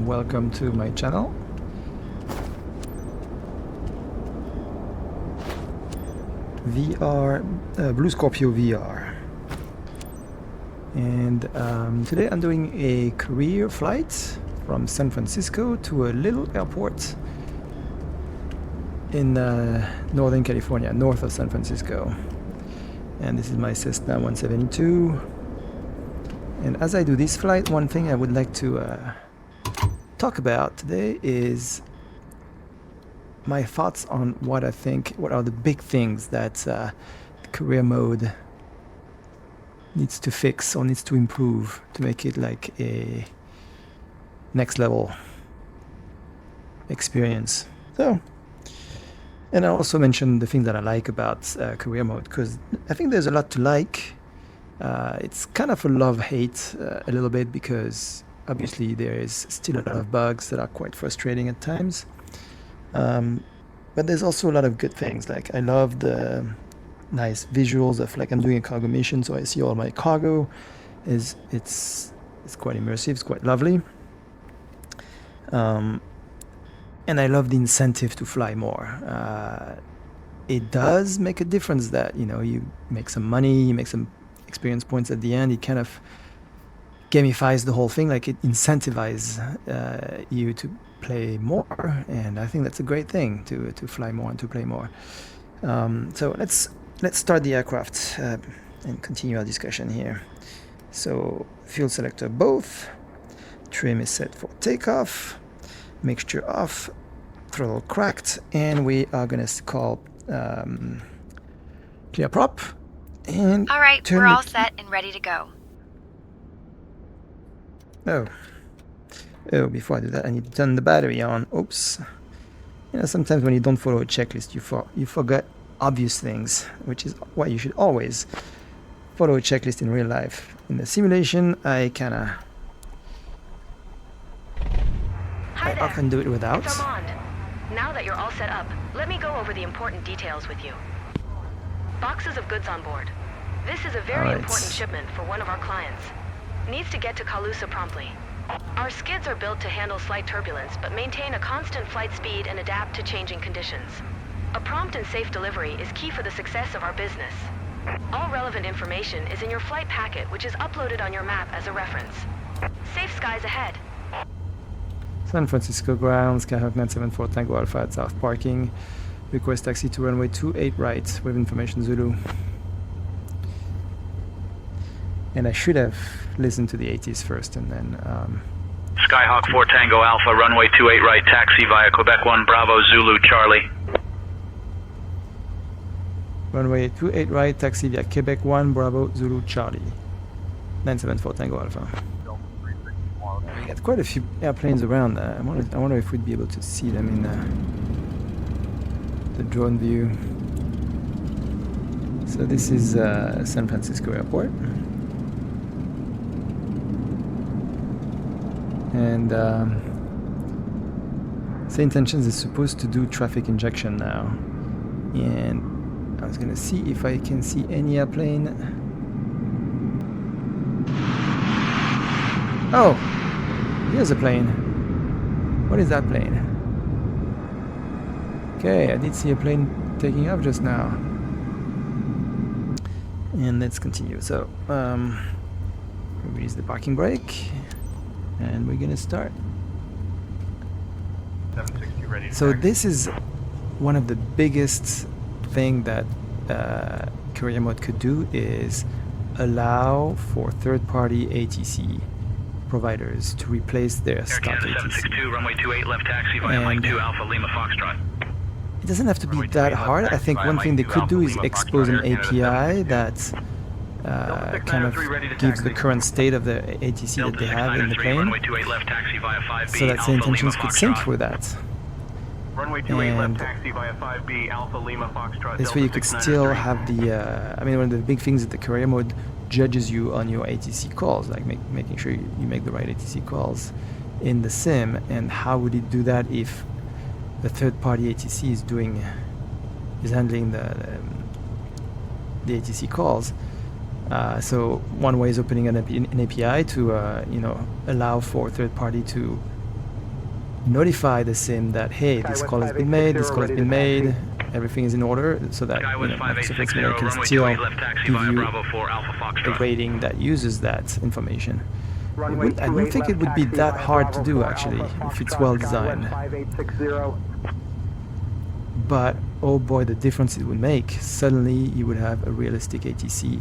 and welcome to my channel. VR, Blue Scorpio VR. And today I'm doing a career flight from San Francisco to a little airport in Northern California, north of San Francisco. And this is my Cessna 172. And as I do this flight, one thing I would like to talk about today is my thoughts on what I think, what are the big things that career mode needs to fix or needs to improve to make it like a next level experience. So, and I also mentioned the things that I like about career mode, because I think there's a lot to like. It's kind of a love-hate a little bit, because obviously there is still a lot of bugs that are quite frustrating at times. But there's also a lot of good things. Like I love the nice visuals of, like, I'm doing a cargo mission, so I see all my cargo. It's quite immersive, it's quite lovely. And I love the incentive to fly more. It does make a difference that, you know, you make some money, you make some experience points at the end. It kind of gamifies the whole thing, like it incentivizes you to play more, and I think that's a great thing, to fly more and to play more. So let's start the aircraft and continue our discussion here. So fuel selector both, trim is set for takeoff, mixture off, throttle cracked, and we are gonna call clear prop. And all right, we're all set and ready to go. Oh, before I do that, I need to turn the battery on. Oops. You know, sometimes when you don't follow a checklist, you forget obvious things, which is why you should always follow a checklist in real life. In the simulation, I often do it without. It's Armand. Now that you're all set up, let me go over the important details with you. Boxes of goods on board. This is a very important shipment for one of our clients. Needs to get to Calusa promptly. Our skids are built to handle slight turbulence, but maintain a constant flight speed and adapt to changing conditions. A prompt and safe delivery is key for the success of our business. All relevant information is in your flight packet, which is uploaded on your map as a reference. Safe skies ahead. San Francisco ground, Skyhawk 974 Tango Alpha at South Parking. Request taxi to runway 28 right with information Zulu. And I should have listened to the ATs first and then... Skyhawk 4 Tango Alpha, runway 28 right, taxi via Quebec 1 Bravo Zulu Charlie. Runway 28 right, taxi via Quebec 1 Bravo Zulu Charlie. 974 Tango Alpha. We got quite a few airplanes around. I wonder if we'd be able to see them in the drone view. So this is San Francisco Airport. And SayIntentions is supposed to do traffic injection now. And I was gonna see if I can see any airplane. Oh, here's a plane. What is that plane? Okay, I did see a plane taking off just now. And let's continue. So, release the parking brake. And we're gonna start. So this is one of the biggest thing that career mode could do, is allow for third-party ATC providers to replace their stock ATC. 762, runway 28 left taxi via Mike 2 Alpha Lima Foxtrot. It doesn't have to be that hard. I think one thing they could do is expose an API that kind of gives the current state of the ATC that they have in the plane, so that SayIntentions could sync with that. And this way you could still have the, I mean, one of the big things that the career mode judges you on your ATC calls, like making sure you make the right ATC calls in the sim. And how would it do that if the third-party ATC is handling the ATC calls? So one way is opening an API to allow for third party to notify the sim that, hey, this call has been made, this call has been made, everything is in order, so that Microsoft Flight Simulator can still give you a rating that uses that information. I don't think it would be that hard to do, actually, if it's well designed. But oh boy, the difference it would make. Suddenly you would have a realistic ATC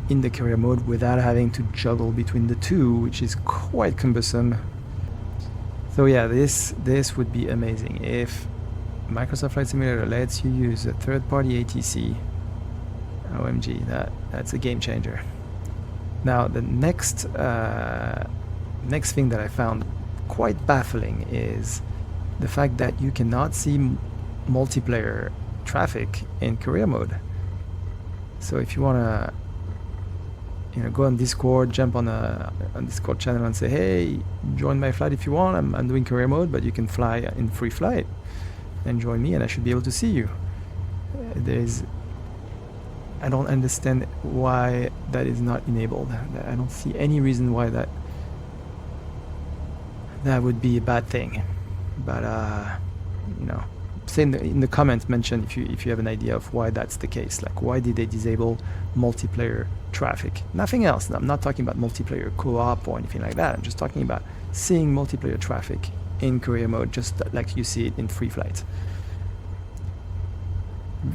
in the carrier mode without having to juggle between the two, which is quite cumbersome. So yeah, this would be amazing if Microsoft Flight Simulator lets you use a third-party ATC. OMG, that's a game changer. Now the next thing that I found quite baffling is the fact that you cannot see multiplayer traffic in career mode. So if you want to go on Discord, jump on a Discord channel and say, hey, join my flight if you want, I'm doing career mode, but you can fly in free flight and join me and I should be able to see you. I don't understand why that is not enabled. I don't see any reason why that would be a bad thing. But say in the comments, mention if you have an idea of why that's the case. Like, why did they disable multiplayer traffic? Nothing else. I'm not talking about multiplayer co-op or anything like that. I'm just talking about seeing multiplayer traffic in career mode, just like you see it in free flight.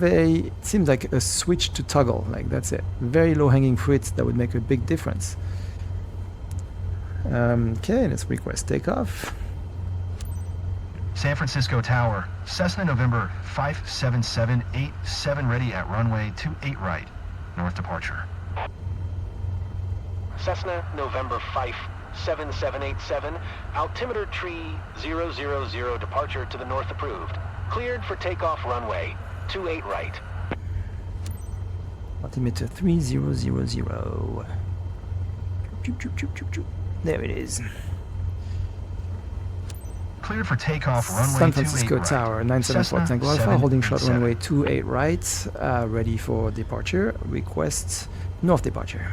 It seems like a switch to toggle. Like, that's it. Very low-hanging fruit that would make a big difference. Okay, let's request takeoff. San Francisco Tower, Cessna November 57787 ready at runway 28 right, north departure. Cessna November 57787, altimeter tree 000 departure to the north approved. Cleared for takeoff runway 28 right. Altimeter 3000. There it is. Cleared for takeoff runway San Francisco 28 Tower, right. 974 Tango Alpha, 787. holding short runway 28 right, ready for departure. Request north departure.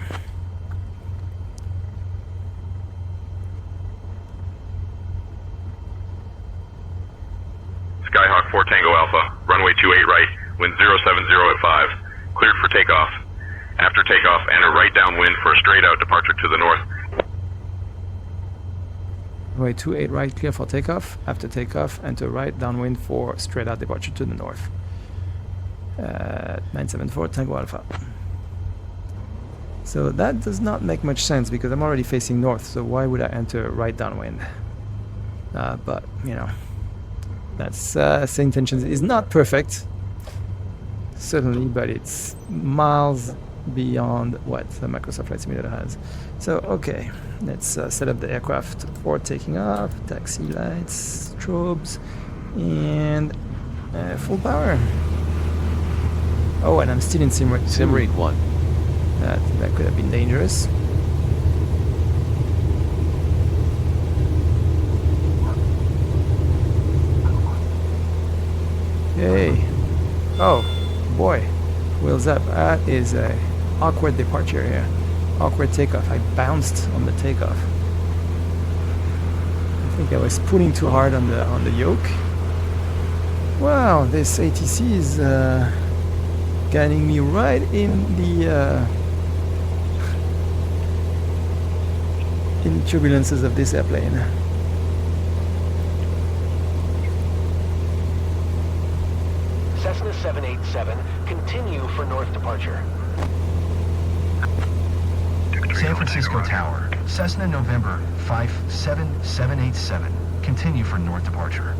Skyhawk 4 Tango Alpha, runway 28 right, wind 070 at 5, cleared for takeoff. After takeoff, enter right downwind for a straight out departure to the north. Runway 28 right, clear for takeoff. After takeoff, enter right downwind for straight out departure to the north. 974 Tango Alpha. So that does not make much sense because I'm already facing north, so why would I enter right downwind? But, that's SayIntentions is not perfect, certainly, but it's miles beyond what the Microsoft Flight Simulator has. So, okay, let's set up the aircraft for taking off, taxi lights, strobes, and full power. Oh, and I'm still in sim rate 1. That could have been dangerous. Okay. Oh, boy. Wheels up. That is a awkward departure here. Awkward takeoff. I bounced on the takeoff. I think I was pulling too hard on the yoke. Wow, this ATC is guiding me right in the turbulences of this airplane. Cessna 787, continue for north departure. San Francisco Tower, Cessna November 57787, continue for north departure.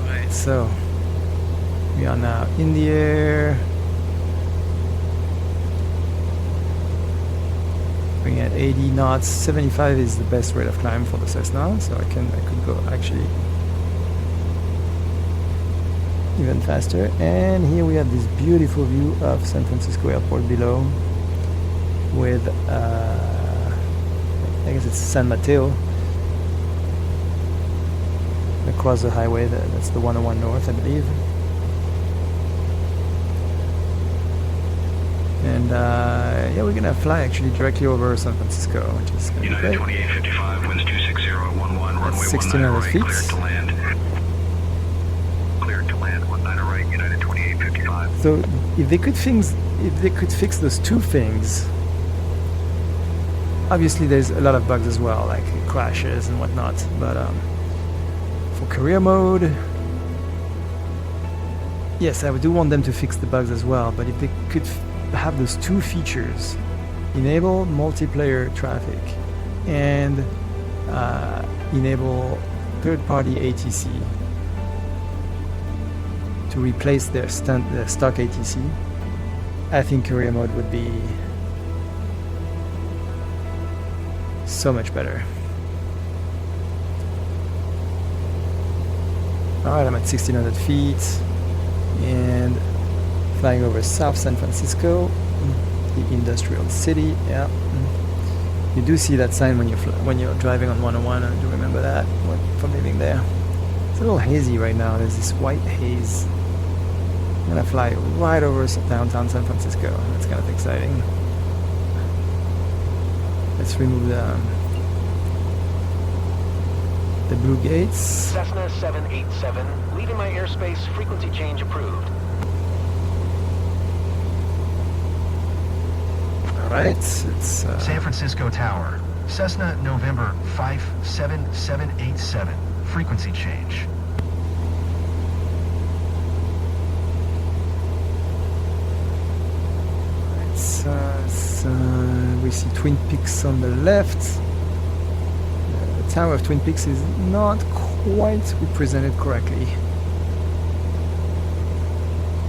Alright, so we are now in the air. Going at 80 knots. 75 is the best rate of climb for the Cessna, so I could go actually even faster. And here we have this beautiful view of San Francisco Airport below, with I guess it's San Mateo across the highway. That's the 101 north, I believe. And yeah, we're gonna fly actually directly over San Francisco, which is gonna be United great. 2855, winds 26011, runway 1600 right, feet. cleared to land. Cleared to land, 19 right, United 2855. So if they could fix those two things, obviously there's a lot of bugs as well, like crashes and whatnot. But for career mode, yes, I do want them to fix the bugs as well. But if they could have those two features, enable multiplayer traffic and enable third-party ATC to replace their stock ATC, I think career mode would be so much better. Alright, I'm at 1600 feet and flying over South San Francisco, the industrial city. Yeah, you do see that sign when you're driving on 101. I do remember that from living there. It's a little hazy right now. There's this white haze. I'm gonna fly right over downtown San Francisco. That's kind of exciting. Let's remove the blue gates. Cessna 787, leaving my airspace, frequency change approved. Alright, it's San Francisco Tower, Cessna November 57787, frequency change. we see Twin Peaks on the left. The Tower of Twin Peaks is not quite represented correctly.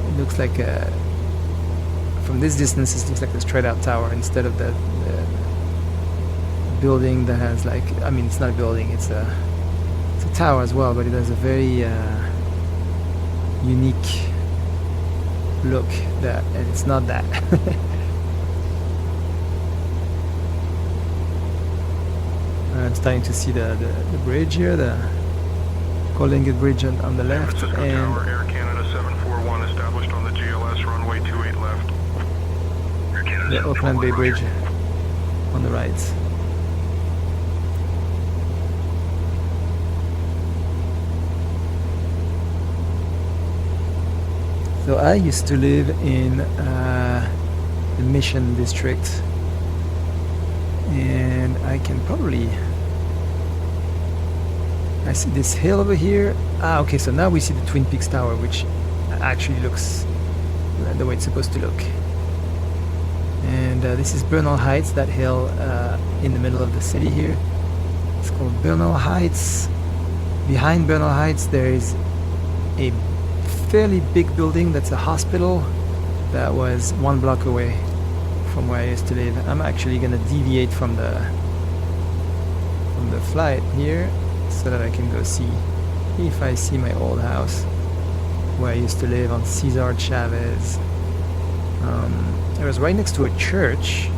It looks like from this distance it looks like a straight out tower instead of the building that has, like, I mean, it's not a building, it's a tower as well, but it has a very unique look and it's not that. I'm starting to see the bridge here, the Golden Gate Bridge on the left, San Francisco and Tower, Air Canada 741 established on the GLS runway 28 left. the Oakland Bay Bridge on the right. So I used to live in the Mission District, and I can probably, I see this hill over here. Okay, so now we see the Twin Peaks Tower, which actually looks the way it's supposed to look. And this is Bernal Heights, that hill in the middle of the city here. It's called Bernal Heights. Behind Bernal Heights there is a fairly big building that's a hospital that was 1 block away from where I used to live. I'm actually gonna deviate from the flight here so that I can go see if I see my old house where I used to live on Cesar Chavez. It was right next to a church,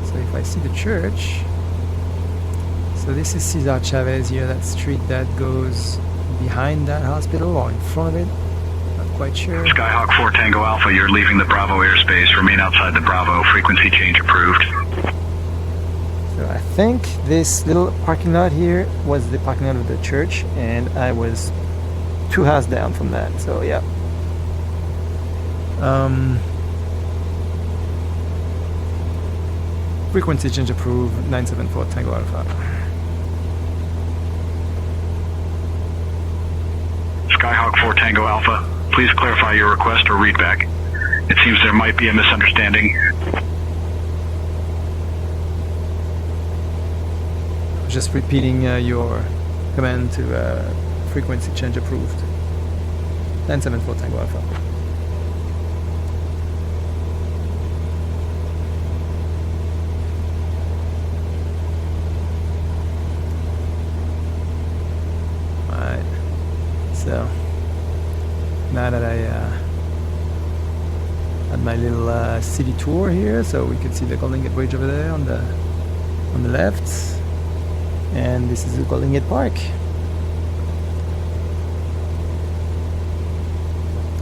so if I see the church, so this is Cesar Chavez here, that street that goes behind that hospital or in front of it, not quite sure. Skyhawk 4 Tango Alpha, you're leaving the Bravo airspace. Remain outside the Bravo. Frequency change approved. So I think this little parking lot here was the parking lot of the church, and I was 2 houses down from that, so yeah. Frequency change approved, 974 Tango Alpha. Skyhawk 4 Tango Alpha, please clarify your request or readback. It seems there might be a misunderstanding. Just repeating your command to frequency change approved. 974 Tango Alpha. Alright, so now that I had my little city tour here, so we could see the Golden Gate Bridge over there on the left, and this is the Golden Gate Park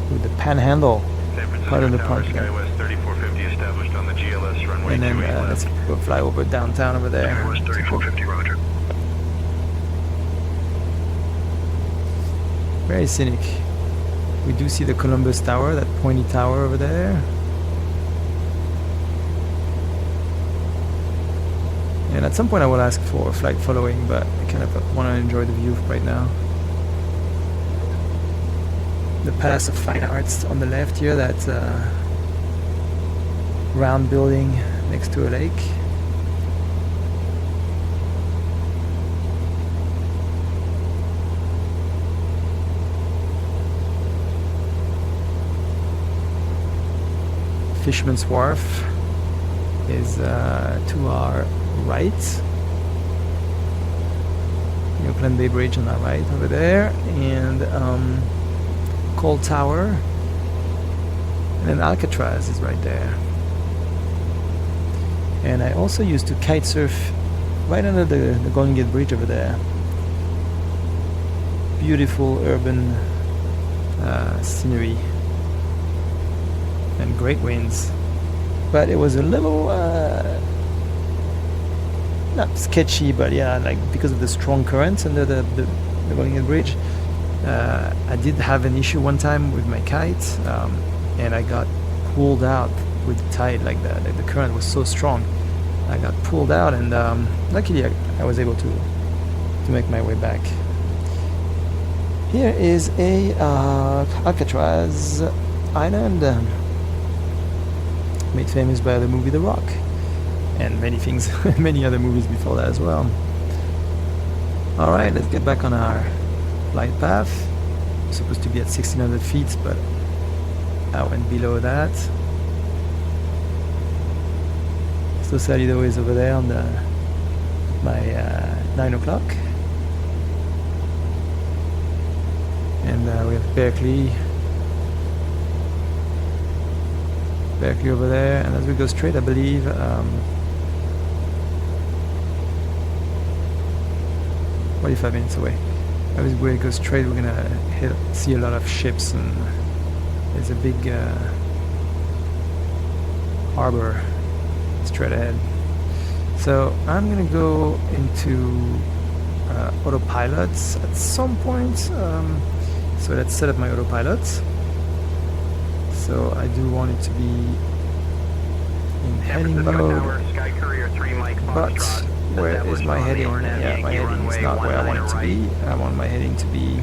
with the Panhandle part of the park. Skywest 3450 and then let's go fly over downtown over there. Tower West 3450, roger. Very scenic. We do see the Columbus Tower, that pointy tower over there. And at some point I will ask for flight following, but I kind of want to enjoy the view right now. The Palace of Fine Arts on the left here, that round building next to a lake. Fisherman's Wharf is to our right. The Oakland Bay Bridge on our right over there, and Coal Tower, and then Alcatraz is right there. And I also used to kite surf right under the Golden Gate Bridge over there. Beautiful urban scenery and great winds, but it was a little not sketchy, but yeah, like because of the strong currents under the Golden Gate Bridge. I did have an issue one time with my kite, and I got pulled out with the tide. Like the current was so strong, I got pulled out, and luckily I was able to make my way back. Here is a Alcatraz Island, made famous by the movie The Rock, and many things, many other movies before that as well. All right, let's get back on our flight path. We're supposed to be at 1600 feet, but I went below that. So Salido is over there on my 9 o'clock. And we have Berkeley over there, and as we go straight, I believe 45 minutes away. As we go straight, we're gonna see a lot of ships, and there's a big harbor straight ahead. So I'm gonna go into autopilots at some point. So let's set up my autopilot. So I do want it to be in heading mode, but where is my heading? Yeah, my heading is not where I want it to be. I want my heading to be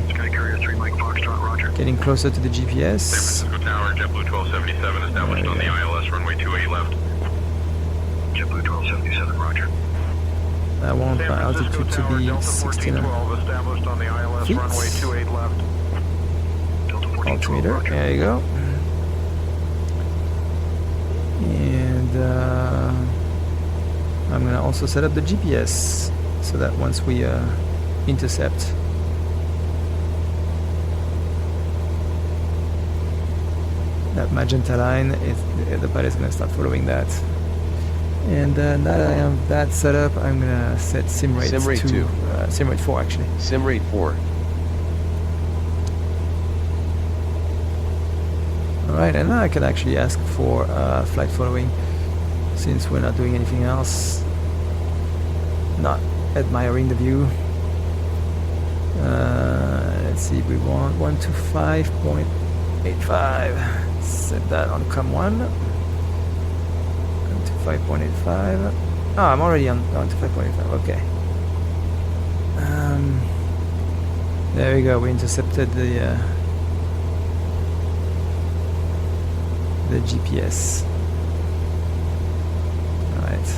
getting closer to the GPS. San Francisco Tower, JetBlue 1277 established on the ILS runway 28 left. JetBlue 1277, roger. I want my altitude to be 1600 established on the ILS feet. runway 28 left. Altimeter, there you go. And I'm gonna also set up the GPS so that once we intercept, that magenta line, the pilot is gonna start following that. And now that I have that set up, I'm gonna set sim rate to sim rate 4 actually. Sim rate 4. Alright, and now I can actually ask for flight following, since we're not doing anything else, not admiring the view. Let's see, we want 125.85. Set that on COM1. 125.85. Oh, I'm already on 125.85. Okay. There we go. We intercepted the GPS. Alright.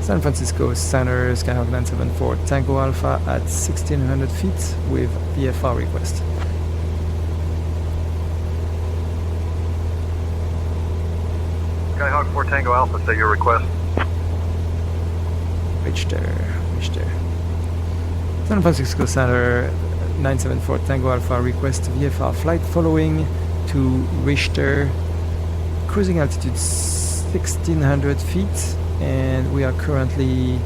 San Francisco Center, Skyhawk 974 Tango Alpha at 1600 feet with VFR request. Skyhawk 4 Tango Alpha, say your request. Richter. San Francisco Center 974 Tango Alpha request VFR flight following to Richter, cruising altitude 1600 feet, and we are currently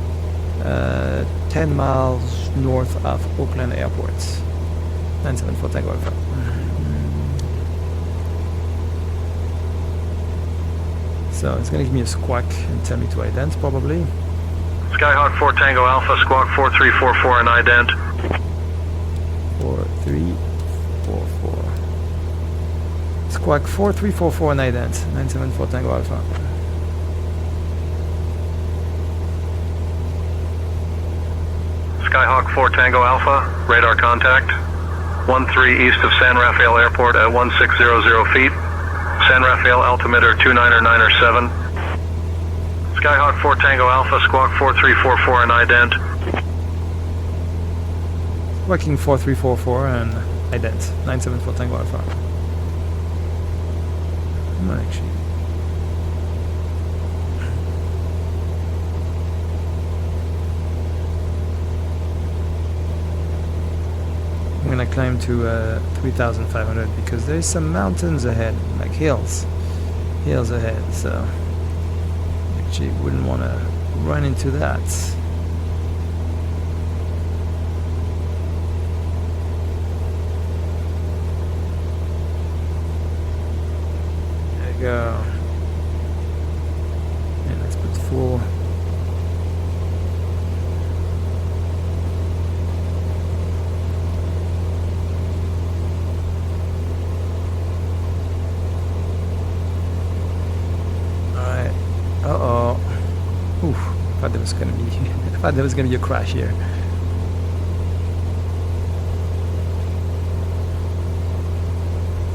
10 miles north of Oakland Airport. 974 Tango Alpha. So it's gonna give me a squawk and tell me to ident probably. Skyhawk 4 Tango Alpha, squawk 4344 and ident. 4344. Squawk 4344 and ident. 974 Tango Alpha. Skyhawk 4 Tango Alpha, radar contact. 13 east of San Rafael Airport at 1600 feet. San Rafael altimeter 29907. Skyhawk 4 Tango Alpha, squawk 4344 and ident. Squawking 4344 and ident. 974 Tango Alpha. No, actually. I'm gonna climb to 3,500 because there's some mountains ahead, like hills ahead, so actually wouldn't want to run into that. There you go. And let's put full. Uh-oh. Oof. Thought there was gonna be I thought there was gonna be a crash here.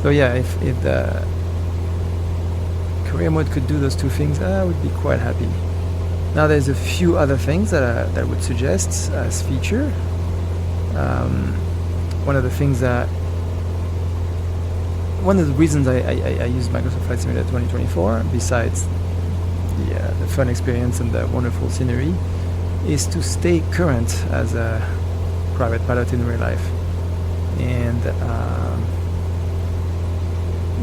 So yeah, if the career mode could do those two things, I would be quite happy. Now there's a few other things that I would suggest as feature. One of the things that one of the reasons I use Microsoft Flight Simulator 2024, besides the fun experience and the wonderful scenery, is to stay current as a private pilot in real life. And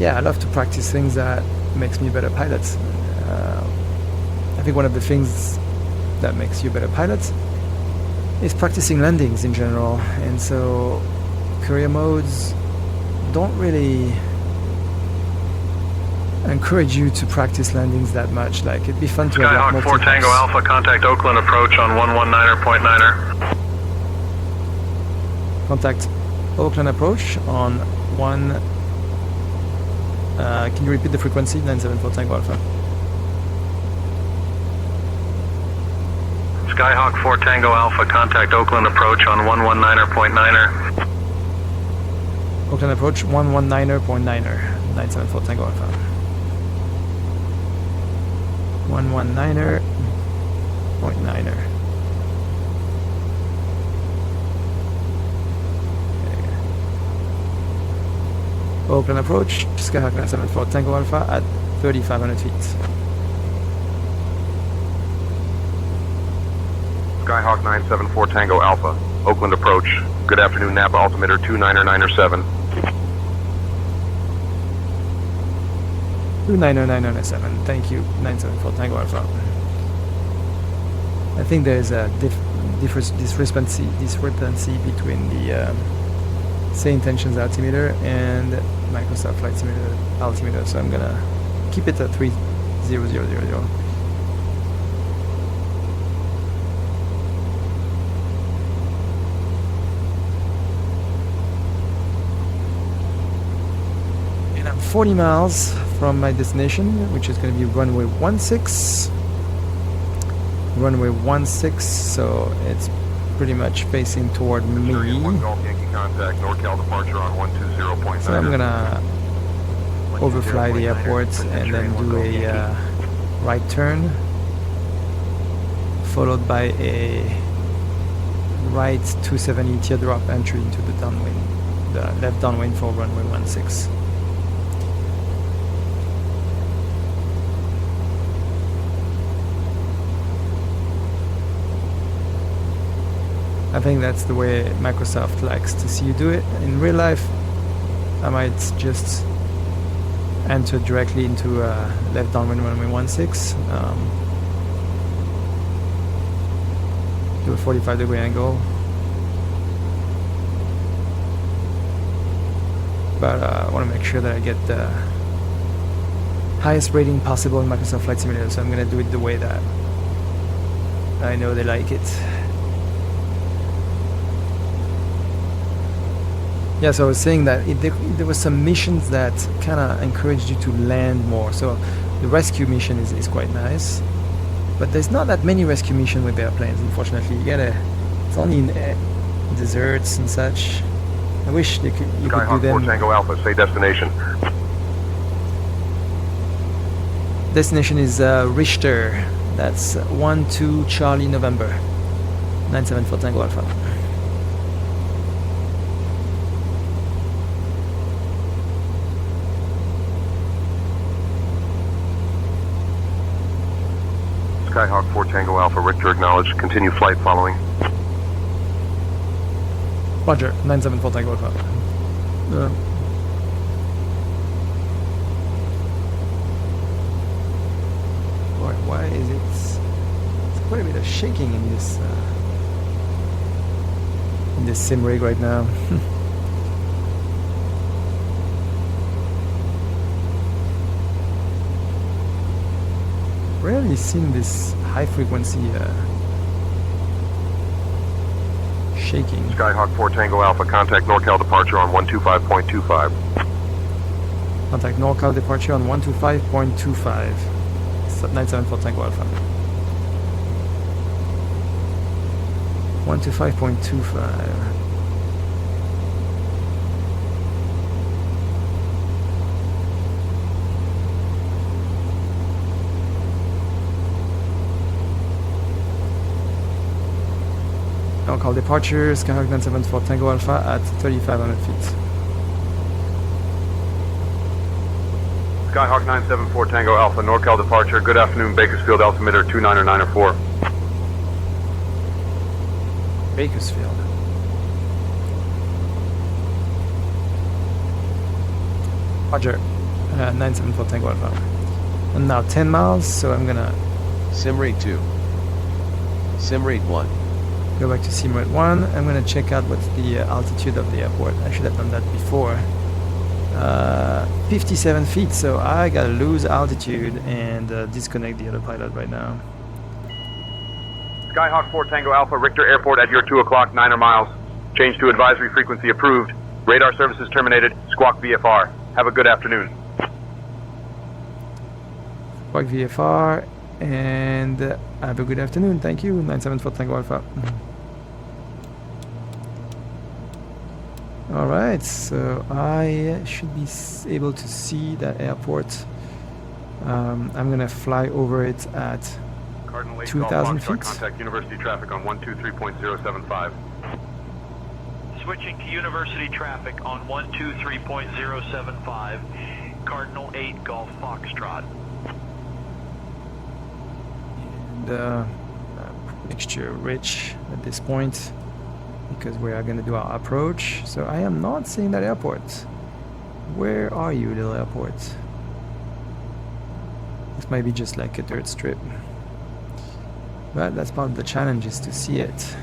yeah, I love to practice things that makes me a better pilot. I think one of the things that makes you a better pilot is practicing landings in general, and so career modes don't really encourage you to practice landings that much. Like, it'd be fun to have like Skyhawk 4 Tango Alpha, contact Oakland approach on 119.9er. Contact Oakland approach on 1. Can you repeat the frequency? 974 Tango Alpha. Skyhawk 4 Tango Alpha, contact Oakland approach on 119.9er. Oakland approach 119.9er. 974 Tango Alpha. 119.9er. Oakland approach, Skyhawk 974 Tango Alpha at 3,500 feet. Skyhawk 974 Tango Alpha, Oakland approach. Good afternoon, Napa altimeter 29907. 29997. Thank you, 974 Tango Alpha. I think there is a discrepancy between the SayIntentions altimeter and Microsoft Flight Simulator altimeter, so I'm gonna keep it at 30000. And I'm 40 miles from my destination, which is going to be runway 16. Runway 16, so it's pretty much facing toward me. Golf Yankee contact, NorCal departure on 120.9. So I'm gonna overfly the airport and then do a right turn, followed by a right 270 teardrop entry into the downwind, the left downwind for runway 16. I think that's the way Microsoft likes to see you do it. In real life, I might just enter directly into left downwind runway 16, do a 45-degree angle, but I want to make sure that I get the highest rating possible in Microsoft Flight Simulator, so I'm gonna do it the way that I know they like it. Yeah, so I was saying that there were some missions that kind of encouraged you to land more. So the rescue mission is quite nice, but there's not that many rescue missions with airplanes, unfortunately. It's only in deserts and such. I wish you could do Skyhawk 4 them. Tango Alpha, say destination. Destination is Richter. That's 12 Charlie November. 974 Tango Alpha. Skyhawk 4 Tango Alpha, Richter acknowledged. Continue flight following. Roger, 974 Tango Alpha. Boy, why is it? It's quite a bit of shaking in this sim rig right now. Rarely seen this high frequency shaking. Skyhawk 4 Tango Alpha, contact NorCal departure on 125.25. Contact NorCal departure on 125.25. 974 Tango Alpha. 125.25. NorCal departure, Skyhawk 974 Tango Alpha at 3,500 feet. Skyhawk 974 Tango Alpha, NorCal departure. Good afternoon, Bakersfield altimeter 29904. Bakersfield. Roger. 974 Tango Alpha. And now 10 miles, so I'm gonna Sim rate 2. Sim rate 1. go back to sim rate 1. I'm gonna check out what's the altitude of the airport. I should have done that before. 57 feet, so I gotta lose altitude and disconnect the autopilot right now. Skyhawk 4 Tango Alpha, Richter Airport at your 2 o'clock, 9 miles. Change to advisory frequency approved. Radar services terminated. Squawk VFR. Have a good afternoon. Squawk VFR, and have a good afternoon. Thank you. 974 Tango Alpha. Alright, so I should be able to see that airport. I'm gonna fly over it at 2,000 feet. Contact University traffic on 123.075. Switching to University traffic on 123.075, Cardinal 8 Golf Foxtrot. And mixture rich at this point, because we are going to do our approach. So I am not seeing that airport. Where are you, little airport? This might be just like a dirt strip, but that's part of the challenge, is to see it.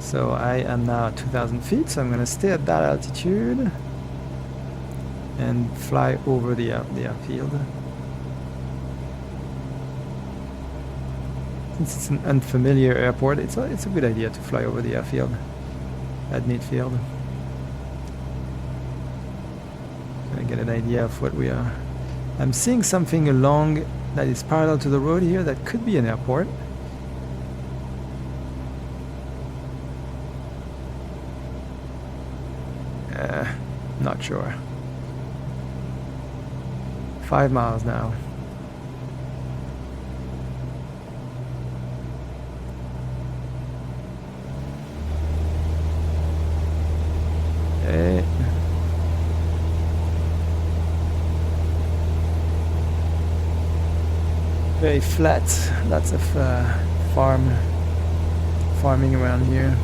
So I am now at 2,000 feet, so I'm going to stay at that altitude and fly over the airfield. Since it's an unfamiliar airport, it's a good idea to fly over the airfield at midfield. Gonna get an idea of what we are. I'm seeing something along that is parallel to the road here that could be an airport. Not sure. 5 miles now. Okay. Very flat, lots of farming around here.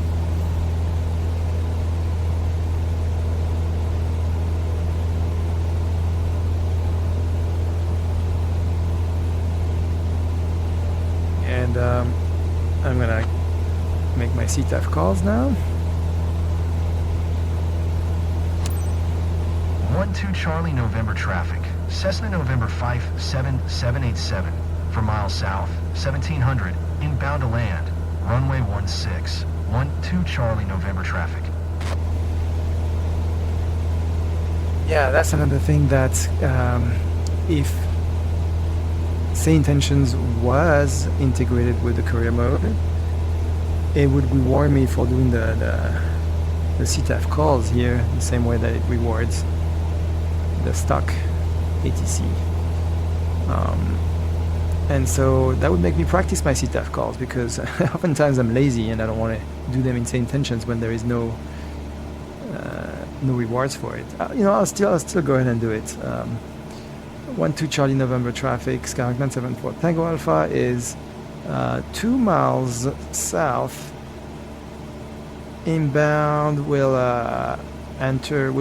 And I'm gonna make my CTAF calls now. 12 Charlie November traffic. Cessna November 57787 for miles south, 1700, inbound to land, runway 16, 12 Charlie November traffic. Yeah, that's another thing that if SayIntentions was integrated with the career mode, it would reward me for doing the CTAF calls here the same way that it rewards the stock ATC. And so that would make me practice my CTAF calls, because oftentimes I'm lazy and I don't want to do them in SayIntentions when there is no rewards for it. I'll still go ahead and do it. 12 Charlie November traffic, Skyhawk 974 Tango Alpha is 2 miles south. Inbound, we'll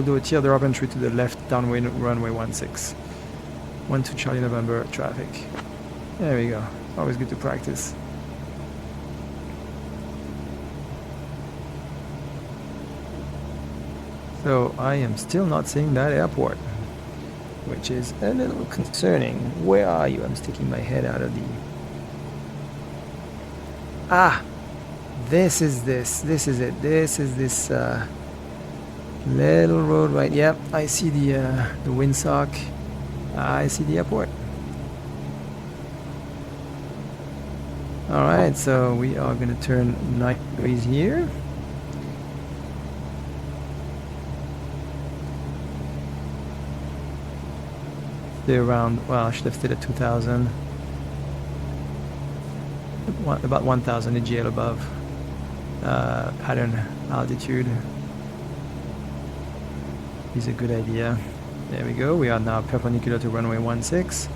do a teardrop entry to the left downwind runway 16. 12 Charlie November traffic. There we go. Always good to practice. So I am still not seeing that airport, which is a little concerning. Where are you? I'm sticking my head out of the... This is it. This is this little road right. Yep, I see the windsock. I see the airport. Alright, so we are going to turn 9 degrees here. Stay around, well, I should have stayed at 2,000. About 1,000 AGL above pattern altitude is a good idea. There we go. We are now perpendicular to runway 16.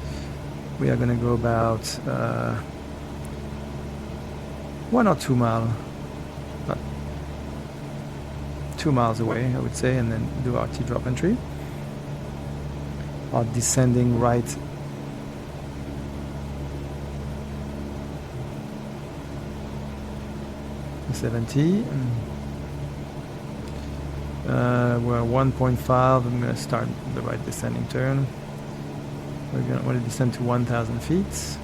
We are going to go about 1 or 2 miles, 2 miles away, I would say, and then do our T-drop entry. Our descending right 70. We're 1.5. I'm going to start the right descending turn. We're going to want to descend to 1,000 feet.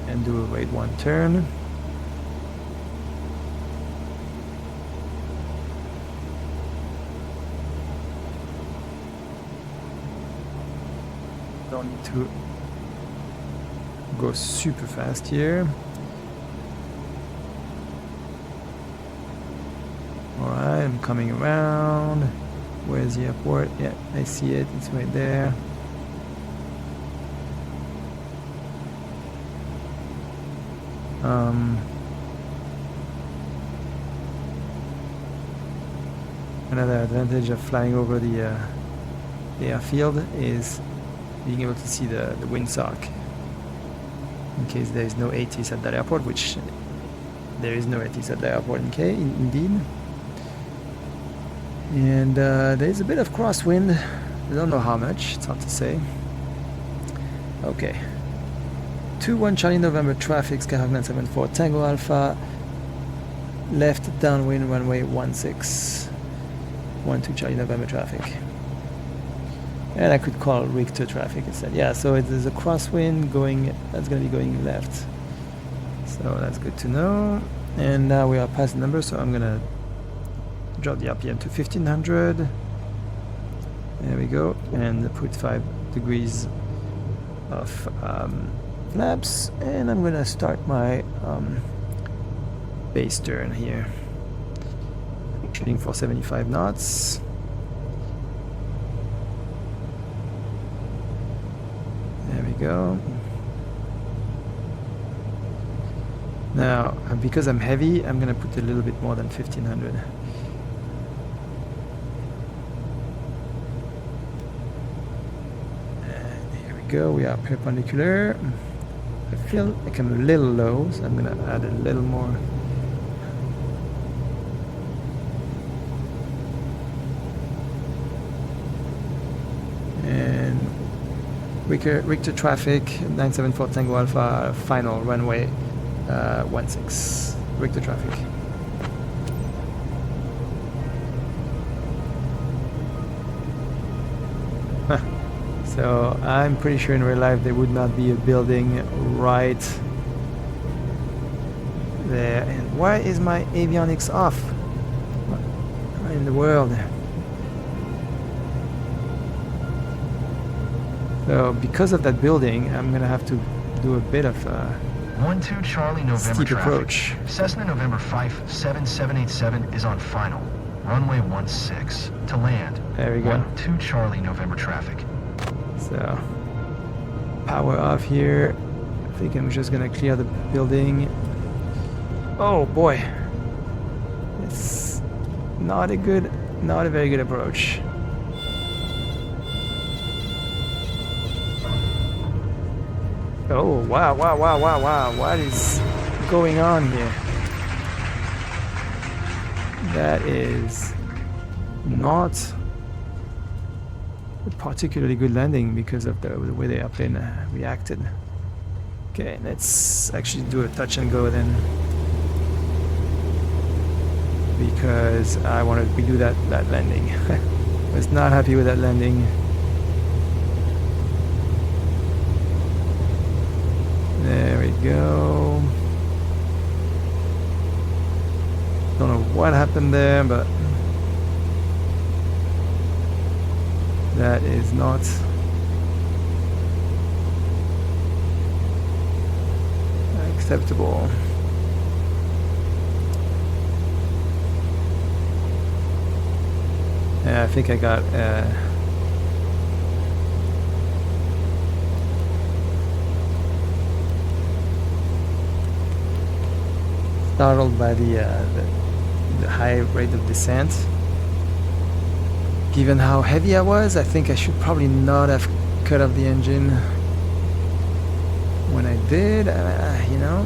And do a right one turn. Don't need to go super fast here. Alright, I'm coming around. Where's the airport? Yeah, I see it. It's right there. Another advantage of flying over the airfield is being able to see the windsock in case there is no ATC at that airport, which there is no ATC at the airport indeed. And there is a bit of crosswind. I don't know how much, it's hard to say. Okay. 21 Charlie November traffic, Skyhawk 974 Tango Alpha, left downwind runway 16. 12 Charlie November traffic. And I could call Richter traffic instead. Yeah, so there's a crosswind going, that's going to be going left. So that's good to know. And now we are past the number, so I'm going to drop the RPM to 1500. There we go. And put 5 degrees of flaps. And I'm going to start my base turn here. Shooting for 75 knots. There we go. Now, because I'm heavy, I'm going to put a little bit more than 1500. And here we go. We are perpendicular. I feel like I'm a little low, so I'm going to add a little more. And Richter traffic 974 Tango Alpha, final runway 16. Break the traffic. So I'm pretty sure in real life there would not be a building right there. And why is my avionics off? What in the world? So because of that building, I'm gonna have to do a bit of 12 Charlie November steep traffic. approach. Cessna November 57787 is on final. Runway 16 to land. There we go. 12 Charlie November traffic. So power off here. I think I'm just gonna clear the building. Oh boy, it's not a very good approach. Oh wow, what is going on here? That is not a particularly good landing because of the way the airplane reacted. Okay, let's actually do a touch and go then, because I want to redo that landing. I was not happy with that landing. There we go. Don't know what happened there, but that is not acceptable. Yeah, I think I got startled by the high rate of descent. Given how heavy I was, I think I should probably not have cut off the engine when I did, you know.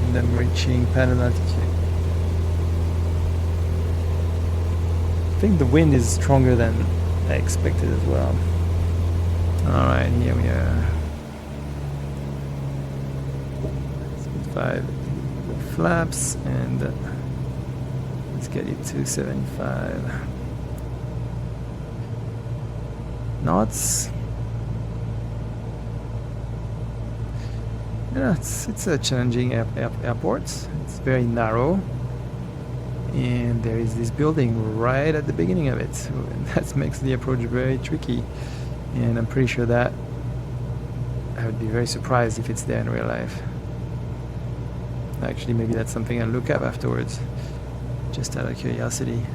And I'm reaching pattern altitude. I think the wind is stronger than I expected as well. Alright, here we are. Speed 5 flaps, and let's get it to 75 knots. Yeah, it's a challenging airport. It's very narrow. And there is this building right at the beginning of it, so that makes the approach very tricky, and I'm pretty sure that I would be very surprised if it's there in real life. Actually, maybe that's something I'll look up afterwards, just out of curiosity.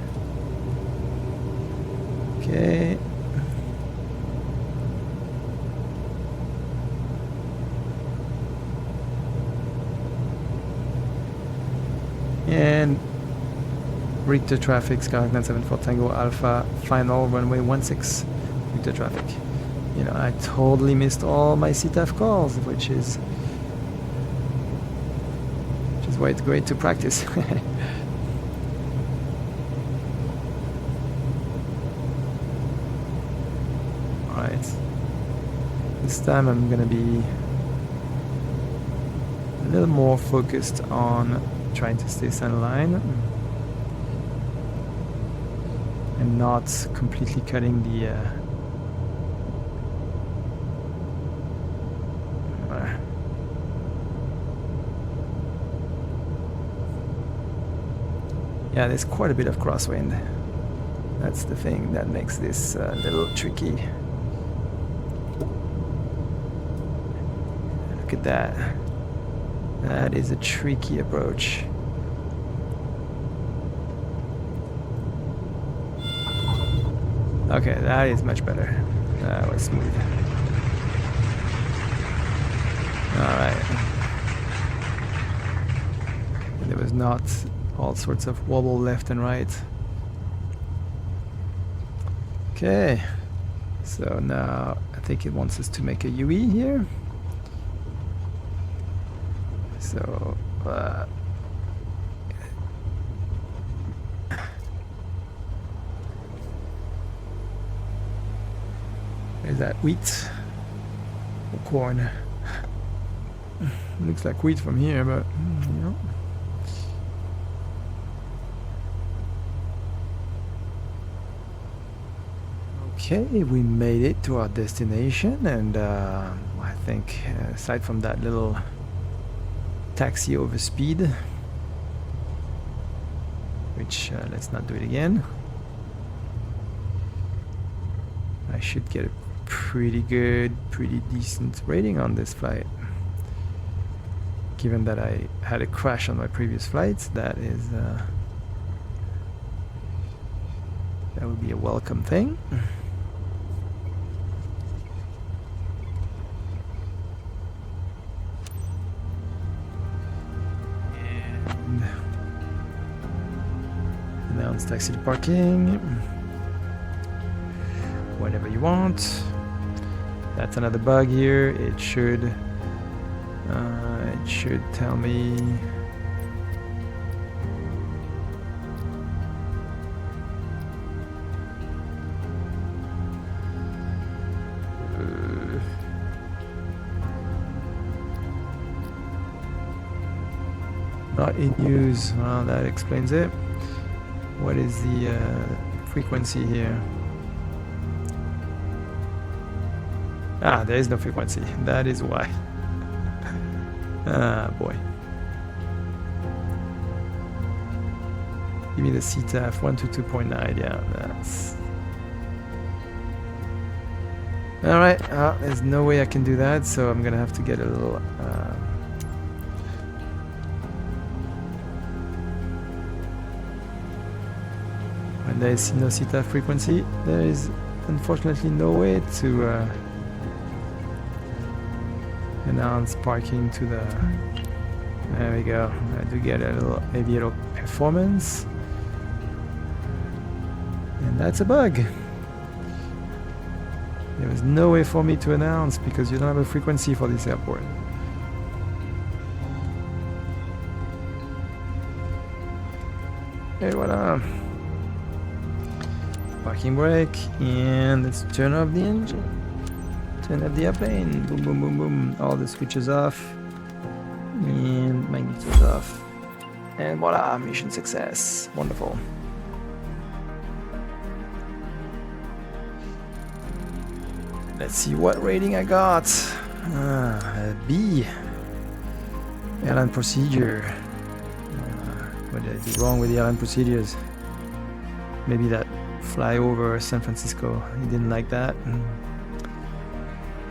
Okay. And Richter traffic, Skyhawk 974 Tango Alpha, final runway 16, Richter traffic. You know, I totally missed all my CTAF calls, which is why it's great to practice. Alright, this time I'm gonna be a little more focused on trying to stay centerline and not completely cutting the yeah, there's quite a bit of crosswind. That's the thing that makes this a little tricky. Look at that. That is a tricky approach. Okay, that is much better. That was smooth. Alright. There was not all sorts of wobble left and right. Okay. So now I think it wants us to make a UE here. So Is that wheat or corn? Looks like wheat from here, but you know. Okay, we made it to our destination, and I think aside from that little taxi over speed, which let's not do it again, I should get a pretty decent rating on this flight. Given that I had a crash on my previous flights, that would be a welcome thing. And announce taxi to parking whenever you want. That's another bug here. It should tell me not in use. Well, that explains it. What is the frequency here? Ah, there is no frequency. That is why. Ah, boy. Give me the CTAF 122.9. Yeah, that's... Alright, there's no way I can do that, so I'm gonna have to get a little... when there is no CTAF frequency, there is unfortunately no way to announce parking to the... There we go. I do get a little Aviator performance. And that's a bug. There was no way for me to announce because you don't have a frequency for this airport. Hey, voila. Parking brake, and let's turn off the engine. Turn off the airplane. Boom, boom, boom, boom. All the switches off. And magneto's off. And voila, mission success. Wonderful. Let's see what rating I got. A B. Airline procedure. What did I do wrong with the airline procedures? Maybe that fly over San Francisco. He didn't like that.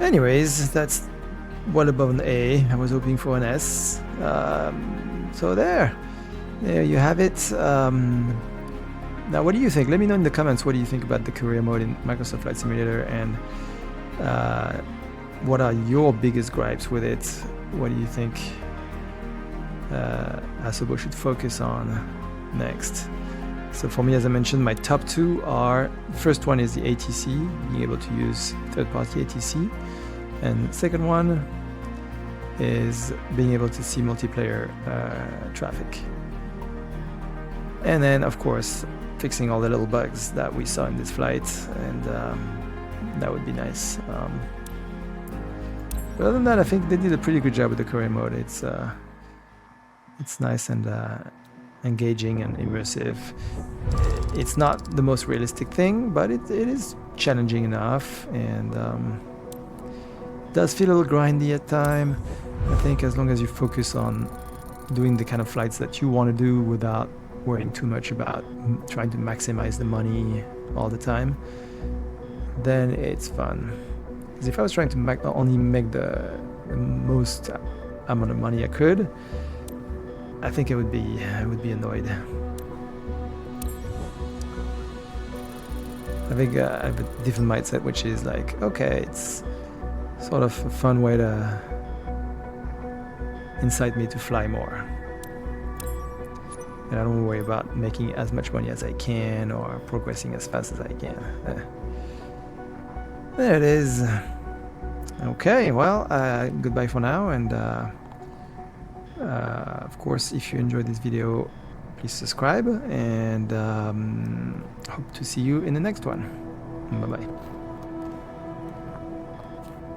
Anyways, that's well above an A. I was hoping for an S. So there you have it. Now, what do you think? Let me know in the comments what do you think about the career mode in Microsoft Flight Simulator, and what are your biggest gripes with it? What do you think SFO should focus on next? So for me, as I mentioned, my top two are, first one is the ATC, being able to use third-party ATC, and second one is being able to see multiplayer traffic. And then, of course, fixing all the little bugs that we saw in this flight, and that would be nice. But other than that, I think they did a pretty good job with the career mode. It's nice and engaging and immersive. It's not the most realistic thing, but it is challenging enough, and does feel a little grindy at time. I think as long as you focus on doing the kind of flights that you want to do without worrying too much about trying to maximize the money all the time, then it's fun. Because if I was trying to only make the most amount of money I could, I think I would be annoyed. I think I have a different mindset, which is like, okay, it's sort of a fun way to incite me to fly more. And I don't worry about making as much money as I can or progressing as fast as I can. There it is. Okay, well, goodbye for now, and of course, if you enjoyed this video, please subscribe, and hope to see you in the next one. Bye bye.